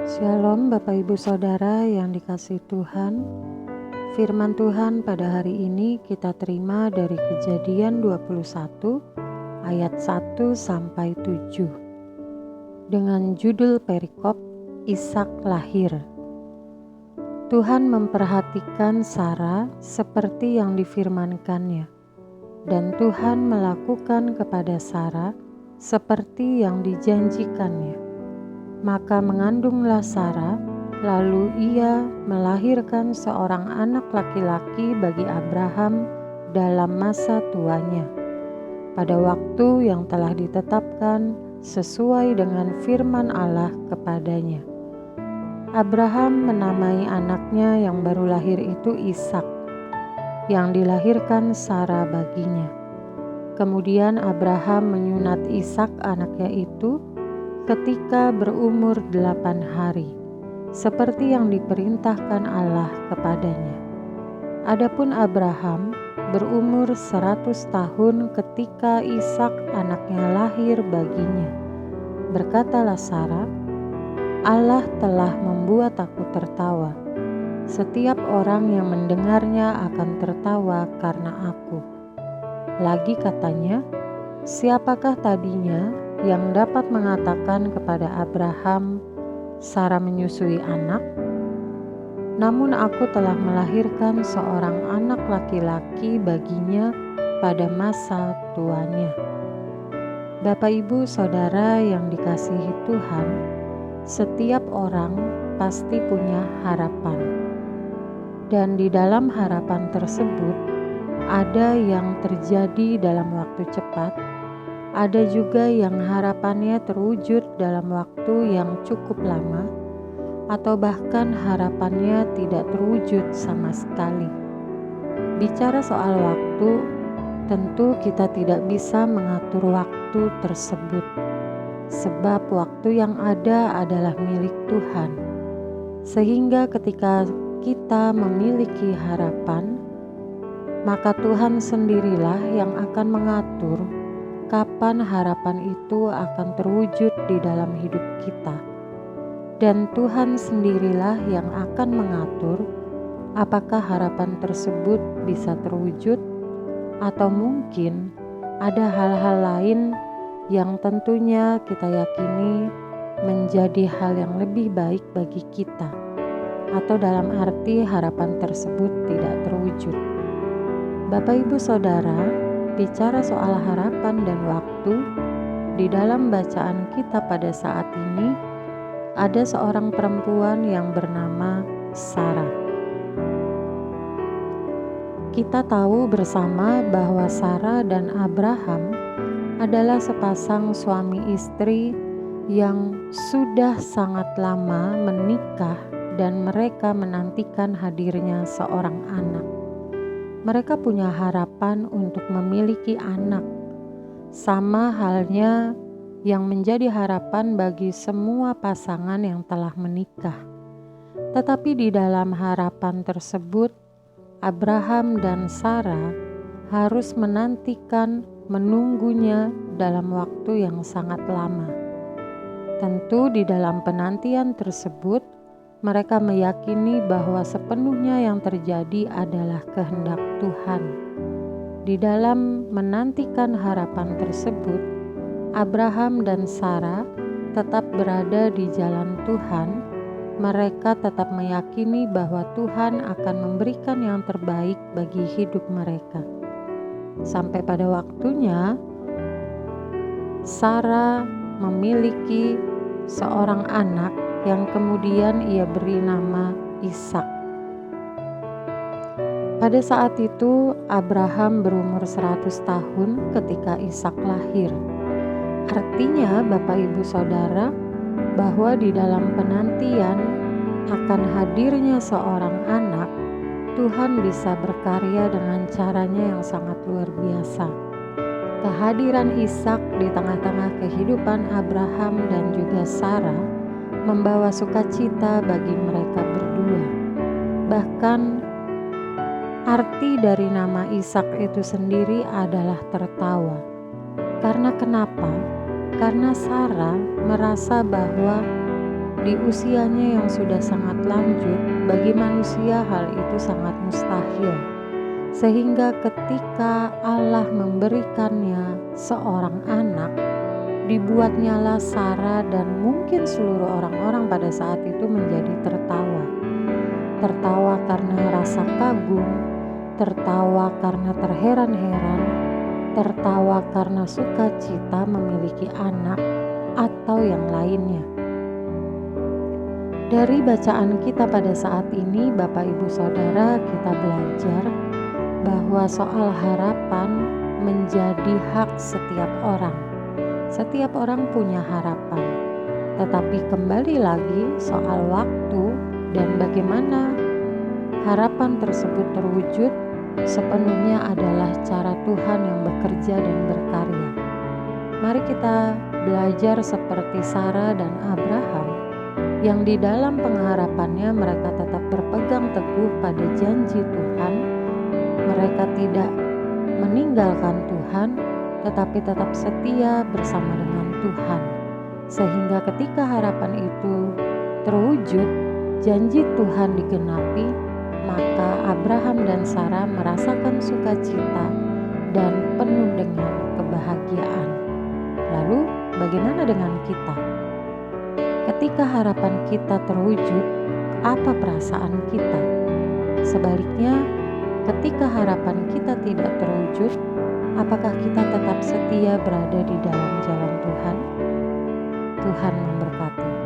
Shalom Bapak Ibu Saudara yang dikasihi Tuhan. Firman Tuhan pada hari ini kita terima dari Kejadian 21 ayat 1 sampai 7 dengan judul perikop Ishak lahir. Tuhan memperhatikan Sarah seperti yang difirmankannya, dan Tuhan melakukan kepada Sarah seperti yang dijanjikannya. Maka mengandunglah Sarah, lalu ia melahirkan seorang anak laki-laki bagi Abraham dalam masa tuanya, pada waktu yang telah ditetapkan sesuai dengan firman Allah kepadanya. Abraham menamai anaknya yang baru lahir itu Ishak, yang dilahirkan Sarah baginya. Kemudian Abraham menyunat Ishak anaknya itu ketika berumur 8 hari, seperti yang diperintahkan Allah kepadanya. Adapun Abraham berumur 100 tahun ketika Ishak anaknya lahir baginya. Berkatalah Sarah, Allah telah membuat aku tertawa. Setiap orang yang mendengarnya akan tertawa karena aku. Lagi katanya, siapakah tadinya yang dapat mengatakan kepada Abraham, Sarah menyusui anak? Namun aku telah melahirkan seorang anak laki-laki baginya pada masa tuanya. Bapak Ibu Saudara yang dikasihi Tuhan, setiap orang pasti punya harapan. Dan di dalam harapan tersebut, ada yang terjadi dalam waktu cepat, ada juga yang harapannya terwujud dalam waktu yang cukup lama, atau bahkan harapannya tidak terwujud sama sekali. Bicara soal waktu, tentu kita tidak bisa mengatur waktu tersebut, sebab waktu yang ada adalah milik Tuhan. Sehingga ketika kita memiliki harapan, maka Tuhan sendirilah yang akan mengatur kapan harapan itu akan terwujud di dalam hidup kita. Dan Tuhan sendirilah yang akan mengatur apakah harapan tersebut bisa terwujud, atau mungkin ada hal-hal lain yang tentunya kita yakini menjadi hal yang lebih baik bagi kita, atau dalam arti harapan tersebut tidak terwujud. Bapak Ibu Saudara, bicara soal harapan dan waktu, di dalam bacaan kita pada saat ini, ada seorang perempuan yang bernama Sarah. Kita tahu bersama bahwa Sarah dan Abraham adalah sepasang suami istri yang sudah sangat lama menikah dan mereka menantikan hadirnya seorang anak. Mereka punya harapan untuk memiliki anak, sama halnya yang menjadi harapan bagi semua pasangan yang telah menikah. Tetapi di dalam harapan tersebut, Abraham dan Sarah harus menunggunya dalam waktu yang sangat lama. Tentu di dalam penantian tersebut, mereka meyakini bahwa sepenuhnya yang terjadi adalah kehendak Tuhan. Di dalam menantikan harapan tersebut, Abraham dan Sarah tetap berada di jalan Tuhan. Mereka tetap meyakini bahwa Tuhan akan memberikan yang terbaik bagi hidup mereka. Sampai pada waktunya, Sarah memiliki seorang anak yang kemudian ia beri nama Ishak. Pada saat itu Abraham berumur 100 tahun ketika Ishak lahir. Artinya Bapak Ibu Saudara, bahwa di dalam penantian akan hadirnya seorang anak, Tuhan bisa berkarya dengan caranya yang sangat luar biasa. Kehadiran Ishak di tengah-tengah kehidupan Abraham dan juga Sarah membawa sukacita bagi mereka berdua. Bahkan arti dari nama Ishak itu sendiri adalah tertawa. Karena kenapa? Karena Sarah merasa bahwa Di usianya yang sudah sangat lanjut, bagi manusia hal itu sangat mustahil. Sehingga ketika Allah memberikannya seorang anak, dibuatnyalah Sarah dan mungkin seluruh orang-orang pada saat itu menjadi tertawa. Tertawa karena rasa kagum, tertawa karena terheran-heran, tertawa karena sukacita memiliki anak atau yang lainnya. Dari bacaan kita pada saat ini, Bapak Ibu Saudara, kita belajar bahwa soal harapan menjadi hak setiap orang. Setiap orang punya harapan, tetapi kembali lagi soal waktu dan bagaimana harapan tersebut terwujud sepenuhnya adalah cara Tuhan yang bekerja dan berkarya. Mari kita belajar seperti Sarah dan Abraham, yang di dalam pengharapannya mereka tetap berpegang teguh pada janji Tuhan. Mereka tidak meninggalkan Tuhan, tetapi tetap setia bersama dengan Tuhan. Sehingga ketika harapan itu terwujud, janji Tuhan digenapi, maka Abraham dan Sarah merasakan sukacita dan penuh dengan kebahagiaan. Lalu bagaimana dengan kita? Ketika harapan kita terwujud, apa perasaan kita? Sebaliknya, ketika harapan kita tidak terwujud, apakah kita tetap setia berada di dalam jalan Tuhan? Tuhan memberkati.